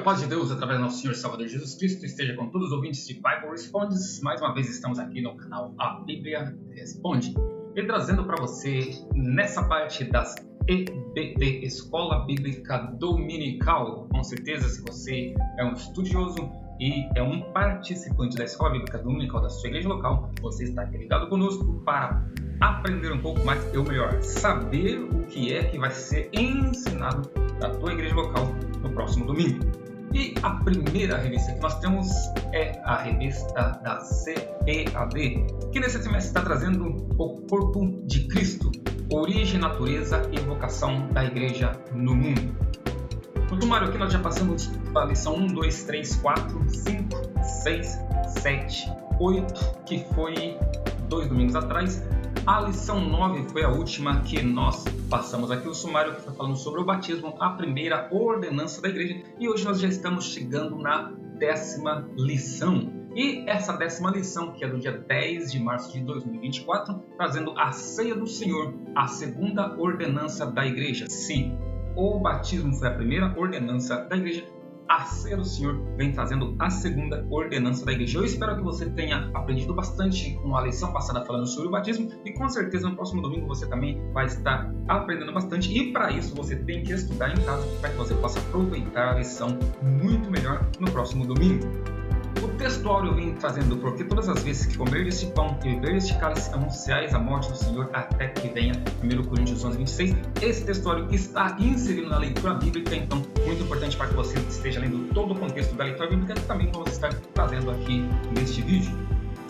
paz de Deus, através do nosso Senhor Salvador Jesus Cristo, esteja com todos os ouvintes de Bible Respondes. Mais uma vez estamos aqui no canal A Bíblia Responde e trazendo para você, nessa parte das EBD, Escola Bíblica Dominical. Com certeza, se você é um estudioso e é um participante da Escola Bíblica Dominical da sua igreja local, você está aqui ligado conosco para aprender um pouco mais, ou melhor, saber o que é que vai ser ensinado na tua igreja local no próximo domingo. E a primeira revista que nós temos é a revista da CEAD, que nesse semestre está trazendo o Corpo de Cristo, origem, natureza e vocação da igreja no mundo. No sumário aqui nós já passamos a lição 1, 2, 3, 4, 5, 6, 7, 8, que foi 2 domingos atrás. A lição 9 foi a última que nós passamos aqui, o sumário que está falando sobre o batismo, a primeira ordenança da igreja. E hoje nós já estamos chegando na 10ª lição. E essa 10ª lição, que é do dia 10 de março de 2024, trazendo a ceia do Senhor, a segunda ordenança da igreja. Se o batismo foi a primeira ordenança da igreja, a ceia do Senhor vem trazendo a segunda ordenança da igreja. Eu espero que você tenha aprendido bastante com a lição passada falando sobre o batismo e com certeza no próximo domingo você também vai estar aprendendo bastante, e para isso você tem que estudar em casa para que você possa aproveitar a lição muito melhor no próximo domingo. O textuário vem trazendo: porque todas as vezes que comer este pão e beber este cálice, anunciais a morte do Senhor até que venha. 1 Coríntios 11, 26. Esse textuário está inserido na leitura bíblica, então muito importante para que você esteja lendo todo o contexto da leitura bíblica, que também vamos estar trazendo aqui neste vídeo.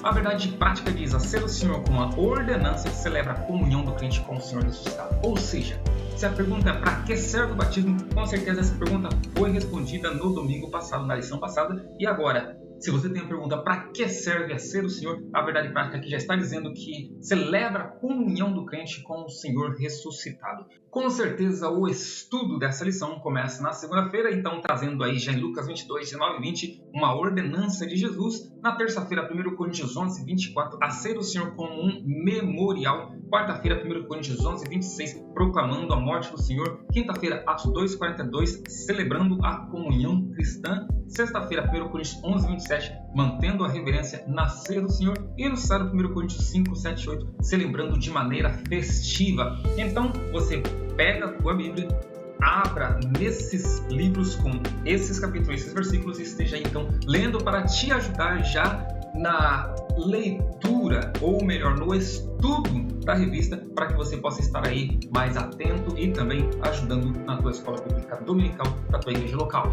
A verdade prática diz: a ceia do Senhor, com a ordenança, celebra a comunhão do crente com o Senhor ressuscitado. Ou seja, se a pergunta é para que serve o batismo, com certeza essa pergunta foi respondida no domingo passado, na lição passada. E agora, se você tem a pergunta para que serve a ceia do Senhor, a verdade prática aqui já está dizendo que celebra a comunhão do crente com o Senhor ressuscitado. Com certeza o estudo dessa lição começa na segunda-feira, então trazendo aí já em Lucas 22, 19 e 20, uma ordenança de Jesus. Na terça-feira, 1 Coríntios 11, 24, a ceia do Senhor como um memorial. Quarta-feira, 1 Coríntios 11, 26, proclamando a morte do Senhor. Quinta-feira, Atos 2, 42, celebrando a comunhão cristã. Sexta-feira, 1 Coríntios 11, 27, mantendo a reverência na ceia do Senhor. E no sábado, 1 Coríntios 5, 7 e 8, celebrando de maneira festiva. Então, você pega a tua Bíblia, abra nesses livros com esses capítulos, esses versículos, e esteja então lendo para te ajudar já na leitura, ou melhor, no estudo da revista, para que você possa estar aí mais atento e também ajudando na tua escola bíblica dominical da tua igreja local.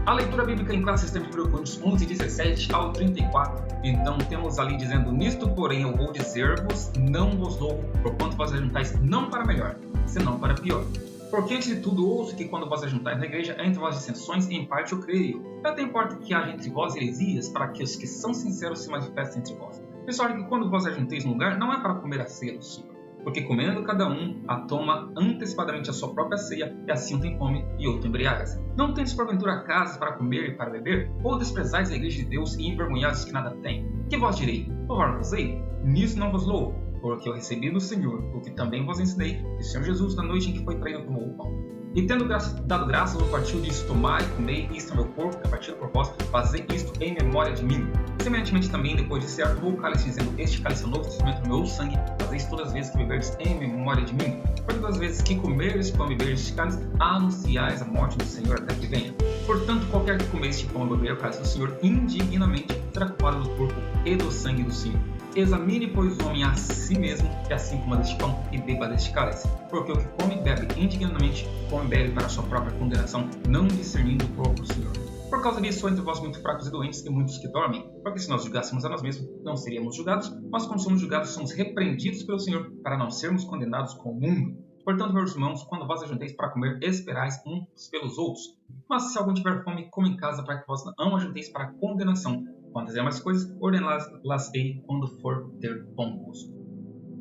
A leitura bíblica em classe está em 1 Coríntios 11, 17 ao 34. Então temos ali dizendo: nisto, porém, eu vou dizer-vos, não vos louvo, porquanto vós ajuntais não para melhor, senão para pior. Porque antes de tudo ouço que quando vós ajuntais na igreja, há entre vós dissensões, e em parte eu creio. Até importa que haja entre vós heresias, para que os que são sinceros se manifestem entre vós. Pessoal, que quando vós ajunteis no lugar, não é para comer a ceia do Senhor. Porque comendo cada um, a toma antecipadamente a sua própria ceia, e assim um tem fome e outro embriaga-se. Não tendes porventura casas para comer e para beber? Ou desprezais a igreja de Deus e envergonhais os que nada têm? Que vós direi? Louvar-vos-ei? Nisso não vos louvo, porque eu recebi do Senhor o que também vos ensinei, que o Senhor Jesus, na noite em que foi traído, tomou o pão. E tendo dado graças, o partiu, disse: tomai, comei, isto é meu corpo, que é partido por vós, fazei isto em memória de mim. Semelhantemente também, depois de cear, tomou o cálice, dizendo: este cálice é o novo testamento no meu sangue, fazeis todas as vezes que beberdes em memória de mim. Porque todas as vezes que comerdes pão e beberdes este cálice, anunciais a morte do Senhor até que venha. Portanto, qualquer que comer este pão e beber o cálice do Senhor indignamente, será culpado do corpo e do sangue do Senhor. Examine, pois, o homem a si mesmo, e assim coma deste pão e beba deste cálice. Porque o que come e bebe indignamente, come e bebe para a sua própria condenação, não discernindo o corpo do Senhor. Por causa disso, há entre vós muito fracos e doentes, e muitos que dormem. Porque se nós julgássemos a nós mesmos, não seríamos julgados, mas quando somos julgados, somos repreendidos pelo Senhor, para não sermos condenados com o mundo. Portanto, meus irmãos, quando vós ajunteis para comer, esperais uns pelos outros. Mas se algum tiver fome, come em casa, para que vós não ajunteis para a condenação. Quantas demais coisas, ordená-las-ei quando for ter bom gosto.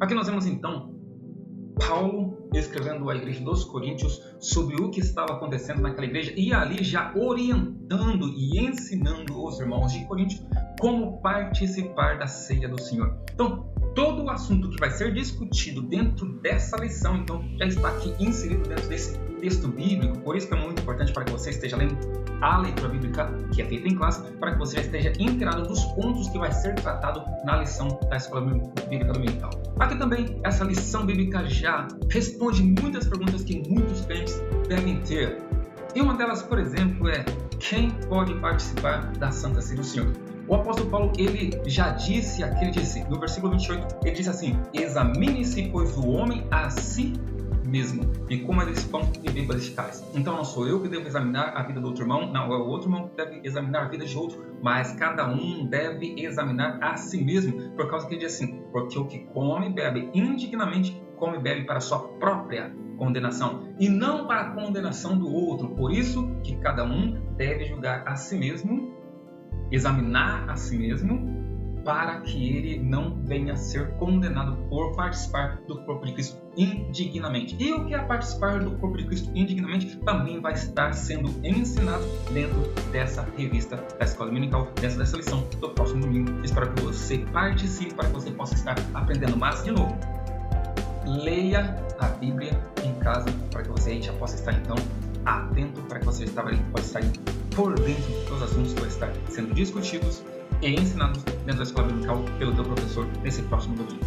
Aqui nós vemos então Paulo escrevendo à igreja dos Coríntios sobre o que estava acontecendo naquela igreja, e ali já orientando e ensinando os irmãos de Coríntios como participar da ceia do Senhor. Então, todo o assunto que vai ser discutido dentro dessa lição, então, já está aqui inserido dentro desse texto bíblico. Por isso que é muito importante para que você esteja lendo a leitura bíblica que é feita em classe, para que você já esteja inteirado dos pontos que vai ser tratado na lição da Escola Bíblica Dominical. Aqui também, essa lição bíblica já responde muitas perguntas que muitos crentes devem ter. E uma delas, por exemplo, é: quem pode participar da Santa Ceia do Senhor? O apóstolo Paulo, ele já disse, aqui ele disse, no versículo 28, ele disse assim: examine-se, pois, o homem a si mesmo, e coma desse pão e beba deste cálice. Então não sou eu que devo examinar a vida do outro irmão, não é o outro irmão que deve examinar a vida de outro, mas cada um deve examinar a si mesmo, por causa que ele diz assim: porque o que come e bebe indignamente, come e bebe para a sua própria condenação, e não para a condenação do outro. Por isso que cada um deve julgar a si mesmo, examinar a si mesmo, para que ele não venha a ser condenado por participar do corpo de Cristo indignamente. E o que é participar do corpo de Cristo indignamente também vai estar sendo ensinado dentro dessa revista da Escola Dominical, dentro dessa lição do próximo domingo. Espero que você participe para que você possa estar aprendendo mais. De novo, leia a Bíblia em casa para que você já possa estar então atento, para que você possa estar por dentro dos assuntos que vão estar sendo discutidos e ensinados dentro da Escola Dominical pelo teu professor nesse próximo domingo.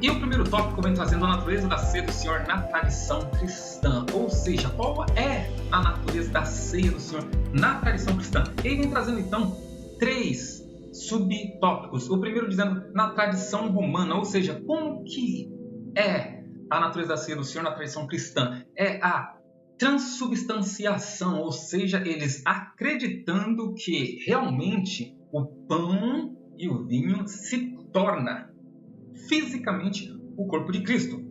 E o primeiro tópico vem trazendo a natureza da ceia do Senhor na tradição cristã, ou seja, qual é a natureza da ceia do Senhor na tradição cristã. Ele vem trazendo então 3 subtópicos. O primeiro dizendo na tradição romana, ou seja, como que é a natureza da ceia do Senhor na tradição cristã? É a transubstanciação, ou seja, eles acreditando que realmente o pão e o vinho se torna fisicamente o corpo de Cristo.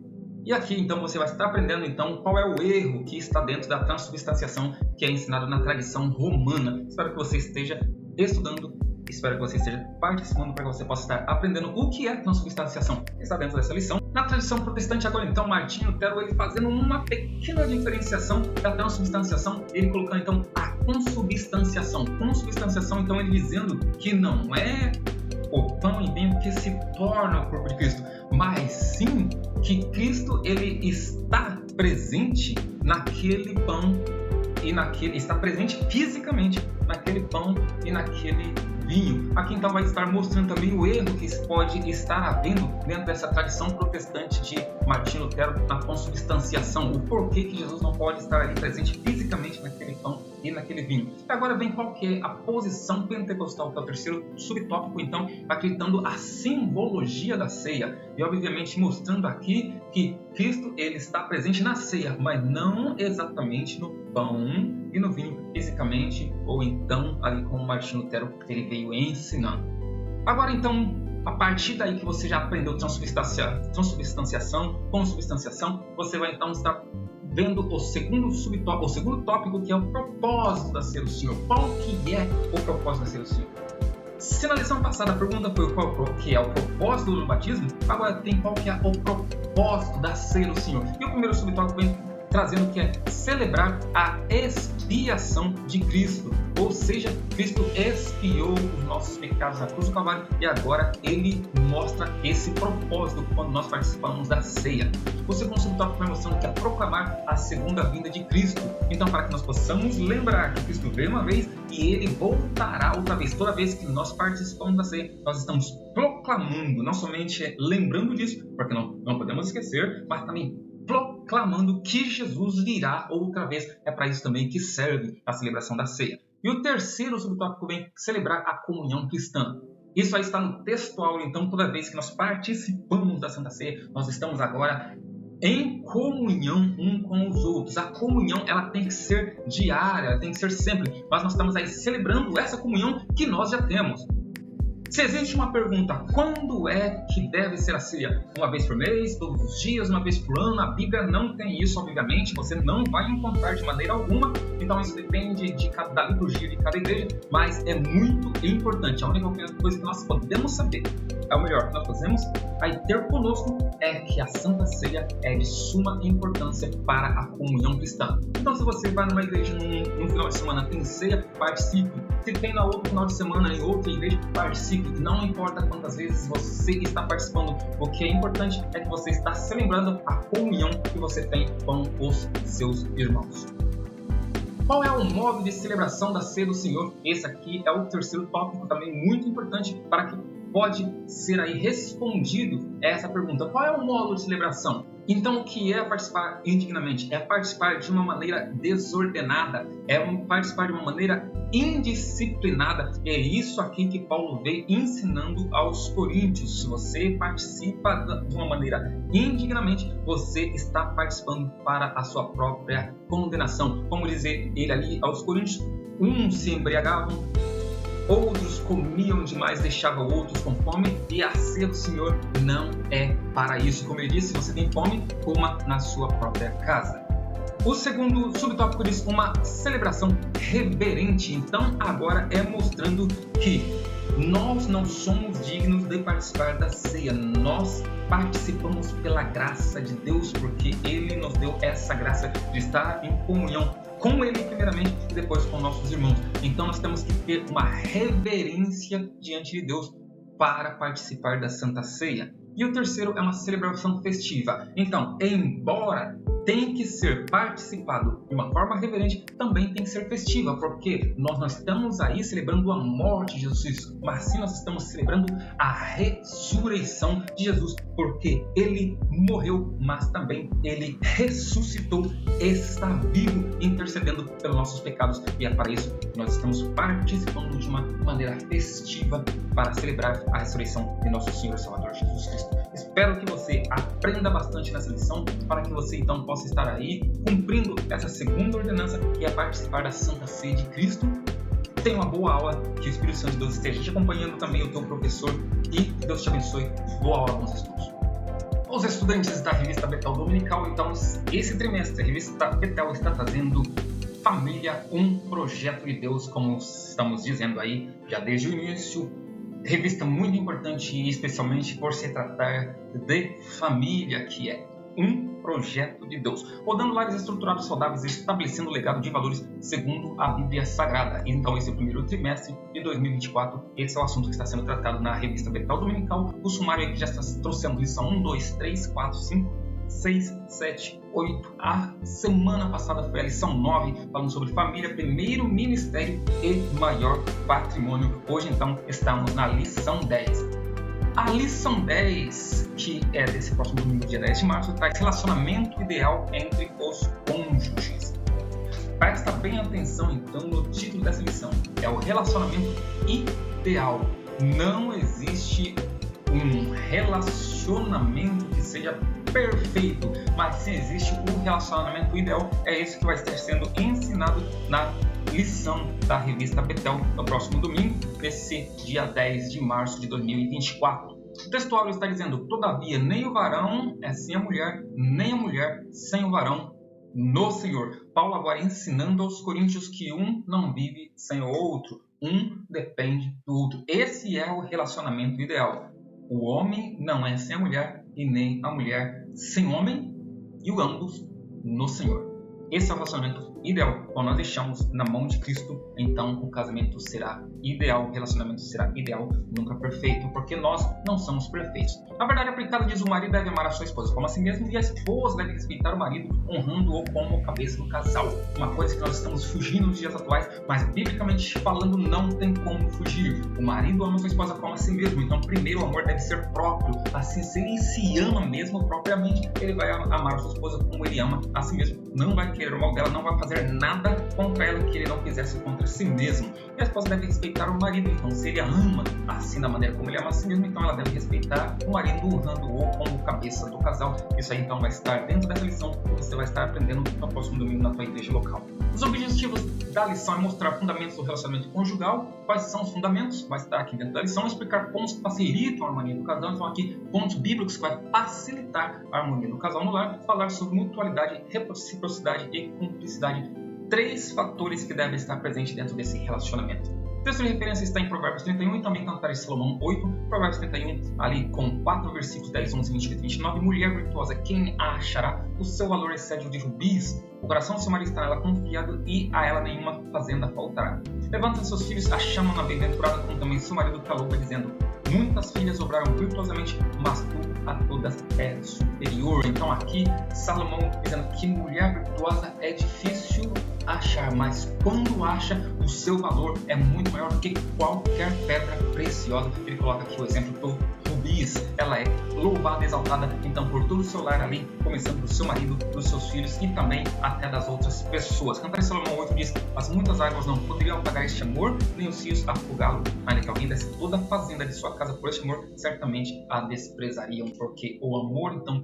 E aqui então você vai estar aprendendo então qual é o erro que está dentro da transubstanciação que é ensinado na tradição romana. Espero que você esteja estudando, espero que você esteja participando para que você possa estar aprendendo o que é transubstanciação. Está dentro dessa lição. Na tradição protestante agora então, Martinho Lutero, ele fazendo uma pequena diferenciação da transubstanciação, ele colocando então a consubstanciação. Consubstanciação então ele dizendo que não é o pão e vinho que se torna o corpo de Cristo, mas sim que Cristo ele está presente naquele pão e está presente fisicamente naquele pão e naquele vinho. Aqui então vai estar mostrando também o erro que pode estar havendo dentro dessa tradição protestante de Martinho Lutero na consubstanciação, o porquê que Jesus não pode estar ali presente fisicamente naquele pão e naquele vinho. E agora vem qual que é a posição pentecostal, que é o terceiro subtópico, então, acreditando a simbologia da ceia e obviamente mostrando aqui que Cristo ele está presente na ceia, mas não exatamente no pão e no vinho fisicamente, ou então ali como Martinho Lutero ele veio ensinando. Agora então, a partir daí que você já aprendeu transubstanciação, consubstanciação, você vai então estar vendo o segundo tópico, que é o propósito da ceia do Senhor. Qual que é o propósito da ceia do Senhor? Se na lição passada a pergunta foi qual que é o propósito do batismo, agora tem qual que é o propósito da ceia do Senhor. E o primeiro subtópico vem trazendo que é celebrar a expiação de Cristo, ou seja, Cristo expiou os nossos pecados na cruz do Calvário e agora ele mostra esse propósito quando nós participamos da ceia. O segundo subtópico vai mostrando que é proclamar a segunda vinda de Cristo. Então, para que nós possamos lembrar que Cristo veio uma vez e ele voltará outra vez. Toda vez que nós participamos da ceia, nós estamos proclamando, não somente lembrando disso, porque não podemos esquecer, mas também proclamando que Jesus virá outra vez. É para isso também que serve a celebração da ceia. E o terceiro subtópico vem celebrar a comunhão cristã. Isso aí está no textual, então toda vez que nós participamos da Santa Ceia, nós estamos agora em comunhão um com os outros. A comunhão ela tem que ser diária, ela tem que ser sempre, mas nós estamos aí celebrando essa comunhão que nós já temos. Se existe uma pergunta, quando é que deve ser a ceia? Uma vez por mês, todos os dias, uma vez por ano? A Bíblia não tem isso, obviamente, você não vai encontrar de maneira alguma, então isso depende da liturgia de cada igreja, mas é muito importante. A única coisa que nós podemos saber, é o melhor que nós podemos aí ter conosco, é que a Santa Ceia é de suma importância para a comunhão cristã. Então, se você vai numa igreja num final de semana, tem ceia, participe. Se tem na outro final de semana em outra igreja, participe. Não importa quantas vezes você está participando, o que é importante é que você está celebrando a comunhão que você tem com os seus irmãos. Qual é o modo de celebração da ceia do Senhor? Esse aqui é o terceiro tópico, também muito importante, para que pode ser aí respondido essa pergunta. Qual é o modo de celebração? Então, o que é participar indignamente? É participar de uma maneira desordenada, participar de uma maneira indisciplinada. E é isso aqui que Paulo veio ensinando aos coríntios. Se você participa de uma maneira indignamente, você está participando para a sua própria condenação. Como dizer ele ali aos coríntios, uns se embriagavam, outros comiam demais, deixavam outros com fome, e a ceia do Senhor não é para isso. Como ele disse, se você tem fome, coma na sua própria casa. O segundo subtópico diz uma celebração reverente. Então agora é mostrando que nós não somos dignos de participar da ceia. Nós participamos pela graça de Deus, porque Ele nos deu essa graça de estar em comunhão com Ele primeiramente e depois com nossos irmãos. Então nós temos que ter uma reverência diante de Deus para participar da Santa Ceia. E o terceiro é uma celebração festiva. Então, embora tem que ser participado de uma forma reverente, também tem que ser festiva, porque nós não estamos aí celebrando a morte de Jesus, mas sim nós estamos celebrando a ressurreição de Jesus, porque Ele morreu, mas também Ele ressuscitou, está vivo, intercedendo pelos nossos pecados, e é para isso que nós estamos participando de uma maneira festiva para celebrar a ressurreição de nosso Senhor e Salvador Jesus Cristo. Espero que você aprenda bastante nessa lição, para que você então possa estar aí cumprindo essa segunda ordenança, que é participar da Santa Ceia de Cristo. Tenha uma boa aula, que o Espírito Santo de Deus esteja te acompanhando, também o teu professor, e que Deus te abençoe. Boa aula com os estudos. Os estudantes da Revista Betel Dominical, então, esse trimestre, a Revista Betel está trazendo Família, um projeto de Deus, como estamos dizendo aí, já desde o início. Revista muito importante, especialmente por se tratar de família, que é um projeto de Deus. Rodando lares estruturados saudáveis, estabelecendo o legado de valores segundo a Bíblia Sagrada. Então, esse é o primeiro trimestre de 2024. Esse é o assunto que está sendo tratado na Revista Betel Dominical. O sumário aqui já está trouxendo lição 1, 2, 3, 4, 5, 6, 7, 8. A semana passada foi a lição 9, falando sobre família, primeiro ministério e maior patrimônio. Hoje, então, estamos na lição 10. A lição 10, que é desse próximo domingo, dia 10 de março, traz relacionamento ideal entre os cônjuges. Presta bem atenção, então, no título dessa lição. É o relacionamento ideal. Não existe um relacionamento que seja perfeito, mas sim existe um relacionamento ideal. É isso que vai estar sendo ensinado na lição da Revista Betel no próximo domingo, nesse dia 10 de março de 2024. O textuário está dizendo: todavia, nem o varão é sem a mulher, nem a mulher sem o varão no Senhor. Paulo agora ensinando aos coríntios que um não vive sem o outro, um depende do outro. Esse é o relacionamento ideal. O homem não é sem a mulher e nem a mulher sem o homem, e o ambos no Senhor. Esse é o relacionamento ideal. Quando nós deixamos na mão de Cristo, então o casamento será ideal, o relacionamento será ideal, nunca perfeito, porque nós não somos perfeitos. Na verdade, aplicado diz: o marido deve amar a sua esposa como a si mesmo, e a esposa deve respeitar o marido, honrando-o como cabeça do casal. Uma coisa que nós estamos fugindo nos dias atuais, mas biblicamente falando não tem como fugir. O marido ama a sua esposa como a si mesmo, então primeiro o amor deve ser próprio. Assim, se ele se ama mesmo propriamente, ele vai amar a sua esposa como ele ama a si mesmo. Não vai querer o mal dela, não vai fazer nada contra ela que ele não fizesse contra si mesmo. E a esposa deve respeitar o marido. Então, se ele a ama assim da maneira como ele ama a si mesmo, então ela deve respeitar o marido, honrando-o como cabeça do casal. Isso aí então vai estar dentro dessa lição que você vai estar aprendendo no próximo domingo na tua igreja local. Os objetivos da lição é mostrar fundamentos do relacionamento conjugal. Quais são os fundamentos? Vai estar aqui dentro da lição. Explicar pontos que facilitam a harmonia do casal. Então aqui pontos bíblicos que vai facilitar a harmonia do casal no lar. Falar sobre mutualidade, reciprocidade e cumplicidade. 3 fatores que devem estar presentes dentro desse relacionamento. O texto de referência está em Provérbios 31 e também Cantares de Salomão 8, Provérbios 31, ali com 4 versículos 10, 11, 28 e 29. Mulher virtuosa, quem a achará? O seu valor excede o de rubis. O coração do seu marido estará confiado e a ela nenhuma fazenda faltará. Levanta seus filhos, a chamam na bem-aventurada, como também seu marido que a louva, dizendo: muitas filhas obraram virtuosamente, mas tu a todas é superior. Então aqui Salomão dizendo que mulher virtuosa é difícil achar, mas quando acha, o seu valor é muito maior do que qualquer pedra preciosa. Ele coloca aqui o exemplo do rubis. Ela é louvada, exaltada, então por todo o seu lar ali, começando do seu marido, dos seus filhos e também até das outras pessoas. Cantares de Salomão 8 diz: as muitas águas não poderiam apagar este amor, nem os rios afogá-lo. Ainda que alguém desse toda a fazenda de sua casa por este amor, certamente a desprezariam, porque o amor, então,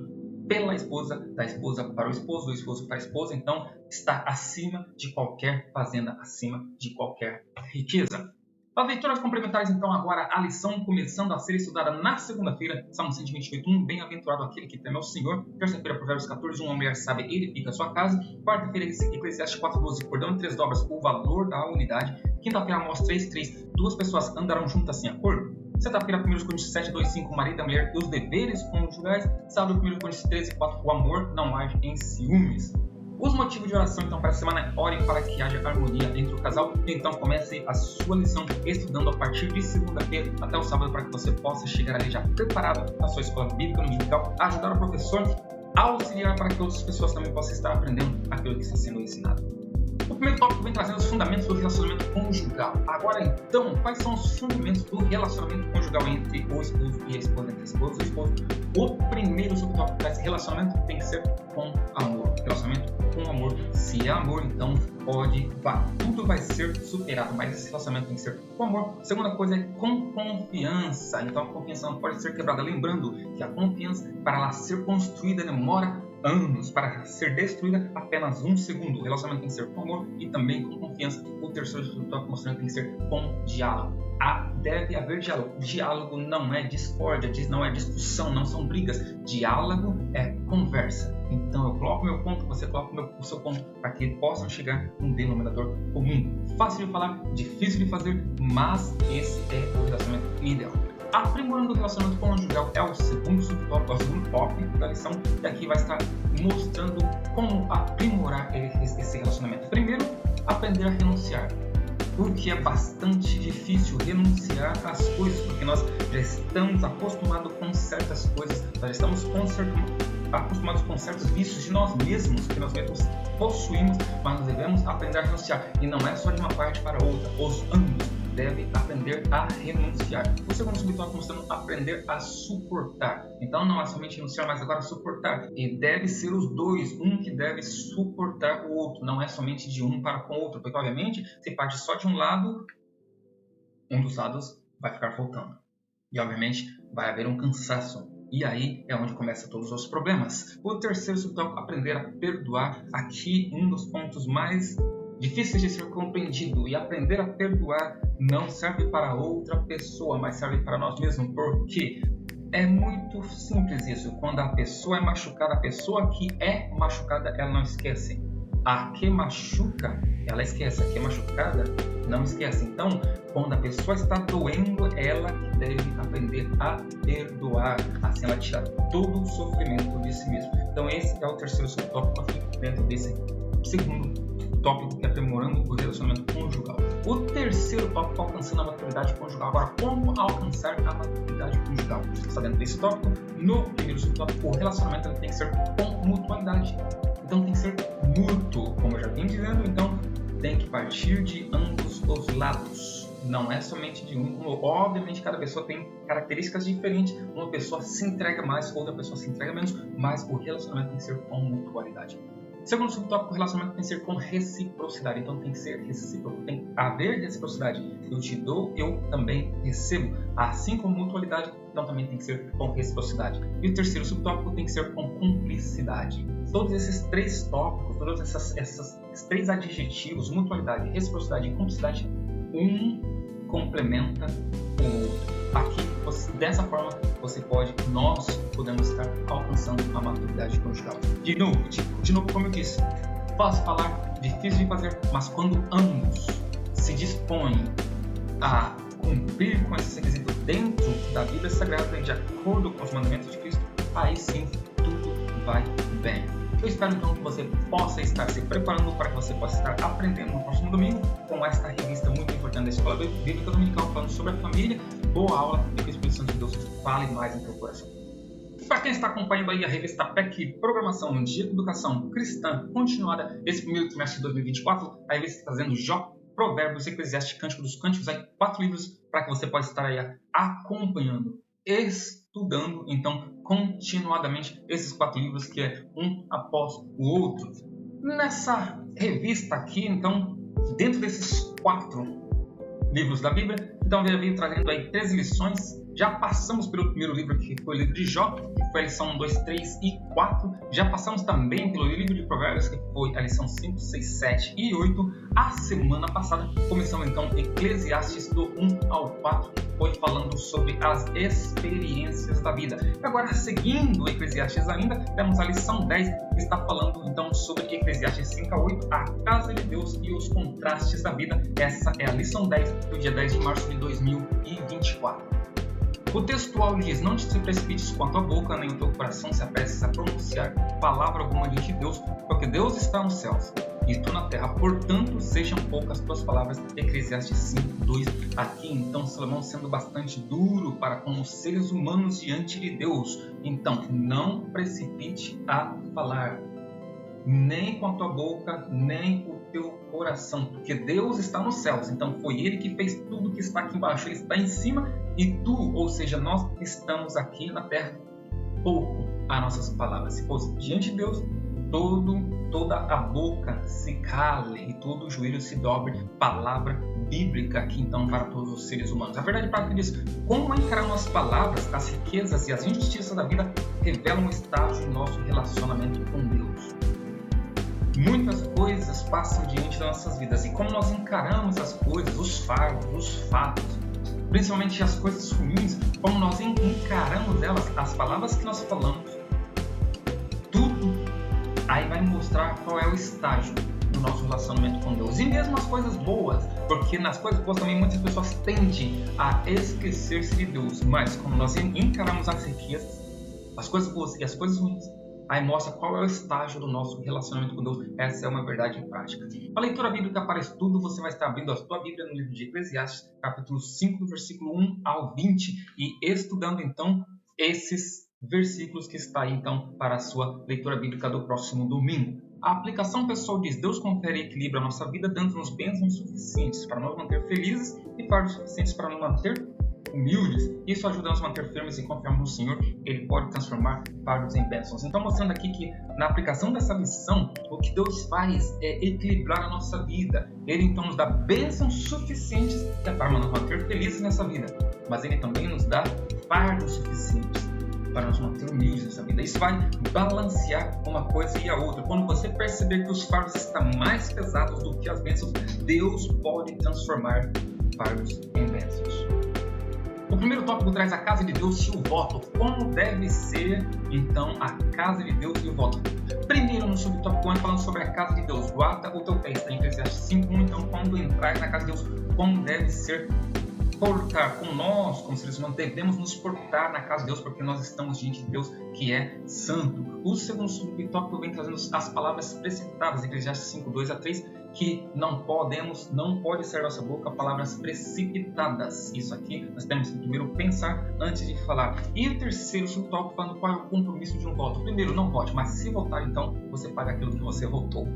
pela esposa, da esposa para o esposo, do esposo para a esposa, então está acima de qualquer fazenda, acima de qualquer riqueza. As leituras complementares, então, agora a lição começando a ser estudada na segunda-feira, Salmo 128, bem-aventurado aquele que teme ao Senhor. Terça-feira, Provérbios 14, uma mulher sábia edifica a sua casa. Quarta-feira, Eclesiastes 4:12, cordão em 3 dobras, o valor da unidade. Quinta-feira, Amós 3:3, duas pessoas andarão juntas sem acordo. Sexta-feira, 1 Coríntios 7:2-5, o marido e a mulher e os deveres conjugais. Sábado, 1 Coríntios 13:4, o amor não age em ciúmes. Os motivos de oração, então, para a semana é: ore para que haja harmonia entre o casal. Então, comece a sua lição estudando a partir de segunda-feira até o sábado, para que você possa chegar ali já preparado na sua escola bíblica, no musical, ajudar o professor a auxiliar para que outras pessoas também possam estar aprendendo aquilo que está sendo ensinado. O primeiro tópico vem trazendo os fundamentos do relacionamento conjugal. Agora, então, quais são os fundamentos do relacionamento conjugal entre o esposo e a esposa, entre a esposa e o esposo? O primeiro subtópico desse relacionamento tem que ser com amor. Relacionamento com amor. Se há amor, então tudo vai ser superado, mas esse relacionamento tem que ser com amor. A segunda coisa é com confiança. Então, a confiança não pode ser quebrada. Lembrando que a confiança, para ela ser construída, demora anos, para ser destruída apenas 1 segundo. O relacionamento tem que ser com amor e também com confiança. O terceiro subtópico mostrando tem que ser com diálogo. Deve haver diálogo. Diálogo não é discórdia, não é discussão, não são brigas. Diálogo é conversa. Então eu coloco meu ponto, você coloca o seu ponto, para que possam chegar num denominador comum. Fácil de falar, difícil de fazer, mas esse é o relacionamento ideal. Aprimorando o relacionamento conjugal é o segundo subtópico, é o segundo tópico da lição, e aqui vai estar mostrando como aprimorar esse relacionamento. Primeiro, aprender a renunciar, porque é bastante difícil renunciar às coisas, porque nós já estamos acostumados com certas coisas, nós já estamos acostumados com certos vícios de nós mesmos, que nós mesmos possuímos, mas nós devemos aprender a renunciar, e não é só de uma parte para outra, os ambos devem aprender a renunciar. O segundo subtópico mostrando aprender a suportar. Então não é somente renunciar, mas agora suportar. E deve ser os dois, um que deve suportar o outro. Não é somente de um para com o outro, porque obviamente se parte só de um lado, um dos lados vai ficar faltando. E obviamente vai haver um cansaço. E aí é onde começam todos os problemas. O terceiro subtópico, aprender a perdoar. Aqui um dos pontos mais difíceis de ser compreendido, e aprender a perdoar não serve para outra pessoa, mas serve para nós mesmos, porque é muito simples isso. Quando a pessoa é machucada, a pessoa que é machucada, ela não esquece. A que machuca, ela esquece. A que é machucada, não esquece. Então, quando a pessoa está doendo, ela deve aprender a perdoar. Assim ela tira todo o sofrimento de si mesma. Então, esse é o terceiro subtópico aqui dentro desse segundo tópico, que é aprimorando o relacionamento conjugal. O terceiro tópico, alcançando a maturidade conjugal. Agora, como alcançar a maturidade conjugal? Está dentro desse tópico. No primeiro subtópico, o relacionamento tem que ser com mutualidade. Então tem que ser mútuo, como eu já vim dizendo. Então tem que partir de ambos os lados. Não é somente de um. Obviamente cada pessoa tem características diferentes. Uma pessoa se entrega mais, outra pessoa se entrega menos, mas o relacionamento tem que ser com mutualidade. Segundo subtópico, o relacionamento tem que ser com reciprocidade. Então tem que ser recíproco, tem que haver reciprocidade. Eu te dou, eu também recebo. Assim como mutualidade, então também tem que ser com reciprocidade. E o terceiro subtópico tem que ser com cumplicidade. Todos esses três tópicos, todos esses três adjetivos, mutualidade, reciprocidade e cumplicidade, um complementa o outro. Aqui, dessa forma, nós podemos estar alcançando a maturidade conjugal. De novo, como eu disse, fácil falar, difícil de fazer, mas quando ambos se dispõem a cumprir com esse requisito dentro da Bíblia Sagrada e de acordo com os mandamentos de Cristo, aí sim tudo vai bem. Eu espero então que você possa estar se preparando para que você possa estar aprendendo no próximo domingo com esta revista muito importante da Escola Bíblica Dominical, falando sobre a família. Boa aula e que o Espírito Santo de Deus fale mais em teu coração. Para quem está acompanhando aí a revista PEC Programação de Educação Cristã Continuada, esse primeiro trimestre de 2024, a revista está trazendo Jó, Provérbios, Eclesiastes, Cântico dos Cânticos, aí 4 livros para que você possa estar aí acompanhando, estudando, então, continuadamente esses 4 livros, que é um após o outro. Nessa revista aqui, então, dentro desses 4 livros da Bíblia, então eu venho trazendo aí 13 lições. Já passamos pelo primeiro livro, que foi o livro de Jó, que foi a lição 1, 2, 3 e 4. Já passamos também pelo livro de Provérbios, que foi a lição 5, 6, 7 e 8. A semana passada começamos então Eclesiastes do 1 ao 4, que foi falando sobre as experiências da vida. E agora, seguindo Eclesiastes ainda, temos a lição 10, que está falando então sobre Eclesiastes 5 a 8, a casa de Deus e os contrastes da vida. Essa é a lição 10 do dia 10 de março de 2024. O texto áudio diz: não te precipites com a tua boca, nem o teu coração se apresse a pronunciar palavra alguma diante de Deus, porque Deus está nos céus e tu na terra, portanto sejam poucas tuas palavras. Eclesiastes 5, 2. Aqui então Salomão sendo bastante duro para com os seres humanos diante de Deus. Então não precipite a falar, nem com a tua boca, nem o teu coração, porque Deus está nos céus, então foi Ele que fez tudo que está aqui embaixo, Ele está em cima e tu, ou seja, nós estamos aqui na terra. Pouco as nossas palavras, se fosse diante de Deus, toda a boca se cale e todo o joelho se dobre. Palavra bíblica aqui então para todos os seres humanos. A verdade prática diz: como encaramos as palavras, as riquezas e as injustiças da vida revelam o estágio do nosso relacionamento com Deus. Muitas coisas passam diante das nossas vidas e como nós encaramos as coisas, os fardos, os fatos, principalmente as coisas ruins, como nós encaramos elas, as palavras que nós falamos, tudo aí vai mostrar qual é o estágio do nosso relacionamento com Deus. E mesmo as coisas boas, porque nas coisas boas também muitas pessoas tendem a esquecer-se de Deus, mas como nós encaramos as riquezas, as coisas boas e as coisas ruins, aí mostra qual é o estágio do nosso relacionamento com Deus. Essa é uma verdade prática. A leitura bíblica para estudo, você vai estar abrindo a sua Bíblia no livro de Eclesiastes, capítulo 5, do versículo 1 ao 20, e estudando então esses versículos que está aí então para a sua leitura bíblica do próximo domingo. A aplicação pessoal diz: Deus confere equilíbrio à nossa vida, dando-nos bênçãos suficientes para nos manter felizes e fardos suficientes para nos manter humildes. Isso ajuda-nos a manter firmes e confiarmos no Senhor. Ele pode transformar fardos em bênçãos. Então, mostrando aqui que na aplicação dessa lição, o que Deus faz é equilibrar a nossa vida. Ele então nos dá bênçãos suficientes para nos manter felizes nessa vida, mas Ele também nos dá fardos suficientes para nos manter humildes nessa vida. Isso vai balancear uma coisa e a outra. Quando você perceber que os fardos estão mais pesados do que as bênçãos, Deus pode transformar fardos em bênçãos. O primeiro tópico traz a casa de Deus e o voto. Como deve ser, então, a casa de Deus e o voto? Primeiro, no subtópico 1, falando sobre a casa de Deus. Guarda o teu pé. Está em Eclesiastes 5:1. Então, quando entrar na casa de Deus, como deve ser portar? Como nós, como seres humanos, devemos nos portar na casa de Deus, porque nós estamos diante de Deus, que é santo. O segundo subtópico vem trazendo as palavras precipitadas, Eclesiastes 5, 2 a 3, que não pode sair da nossa boca palavras precipitadas. Isso aqui nós temos que primeiro pensar antes de falar. E o terceiro subtópico falando qual é o compromisso de um voto. Primeiro, não vote, mas se votar, então você paga aquilo que você votou.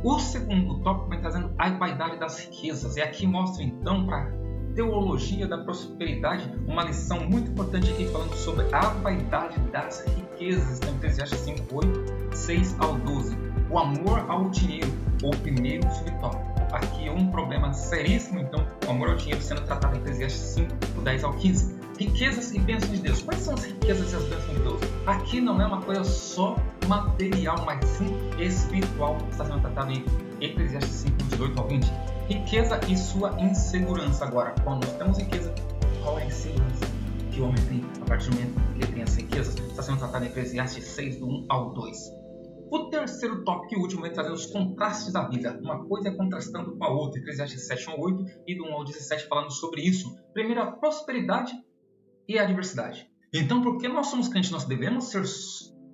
O segundo tópico vem trazendo a vaidade das riquezas. E aqui mostra então para teologia da prosperidade uma lição muito importante aqui falando sobre a vaidade das riquezas. Está em Eclesiastes 5, 8, 6 ao 12. O amor ao dinheiro, o primeiro subtópico. Aqui um problema seríssimo, então, o amor ao dinheiro sendo tratado em Eclesiastes 5, do 10 ao 15. Riquezas e bênçãos de Deus. Quais são as riquezas e as bênçãos de Deus? Aqui não é uma coisa só material, mas sim espiritual. Está sendo tratado em Eclesiastes 5, 18 ao 20. Riqueza e sua insegurança. Agora, quando nós temos riqueza, qual é a insegurança que o homem tem a partir do momento que ele tem as riquezas? Está sendo tratado em Eclesiastes 6, do 1 ao 2. O terceiro tópico e último vem trazendo os contrastes da vida. Uma coisa contrastando com a outra. Eclesiastes 7, 1 ao 8 e do 1 ao 17 falando sobre isso. Primeiro, a prosperidade e a adversidade. Então, porque nós somos crentes, nós devemos ser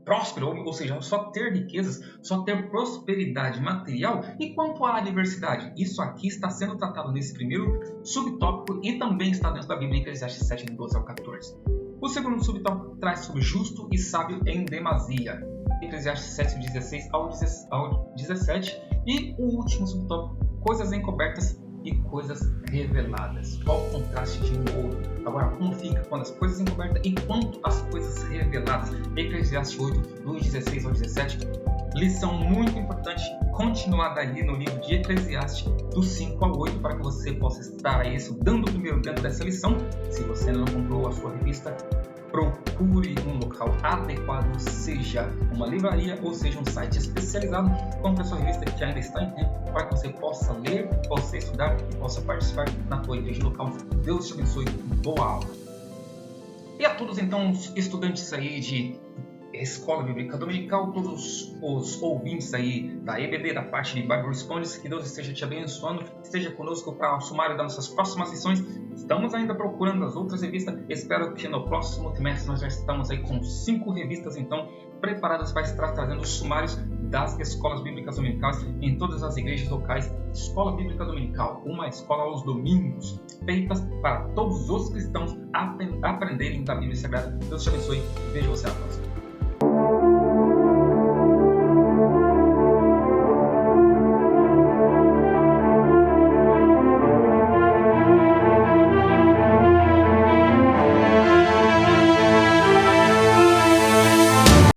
prósperos, ou seja, só ter riquezas, só ter prosperidade material. E quanto à adversidade? Isso aqui está sendo tratado nesse primeiro subtópico e também está dentro da Bíblia, Eclesiastes 7, 12 ao 14. O segundo subtópico traz sobre justo e sábio em demasia. Eclesiastes 7, 16 ao 17. E o último subtópico, coisas encobertas e coisas reveladas. Qual o contraste de um outro? Agora, como fica quando as coisas encobertas e quanto as coisas reveladas? Eclesiastes 8, do 16 ao 17. Lição muito importante, continuada ali no livro de Eclesiastes, do 5 ao 8, para que você possa estar aí estudando primeiro dentro dessa lição. Se você ainda não comprou a sua revista, procure um local adequado, seja uma livraria ou seja um site especializado. Compre a sua revista que ainda está em tempo para que você possa ler, possa estudar e possa participar na tua igreja local. Deus te abençoe. Boa aula! E a todos então os estudantes aí de Escola Bíblica Dominical, todos os ouvintes aí da EBD, da parte de Bible Respondes, que Deus esteja te abençoando, esteja conosco para o sumário das nossas próximas lições. Estamos ainda procurando as outras revistas, espero que no próximo trimestre nós já estamos aí com 5 revistas então preparadas para estar trazendo os sumários das escolas bíblicas dominicais em todas as igrejas locais. Escola Bíblica Dominical, uma escola aos domingos, feitas para todos os cristãos aprenderem da Bíblia Sagrada. Deus te abençoe e vejo você na próxima.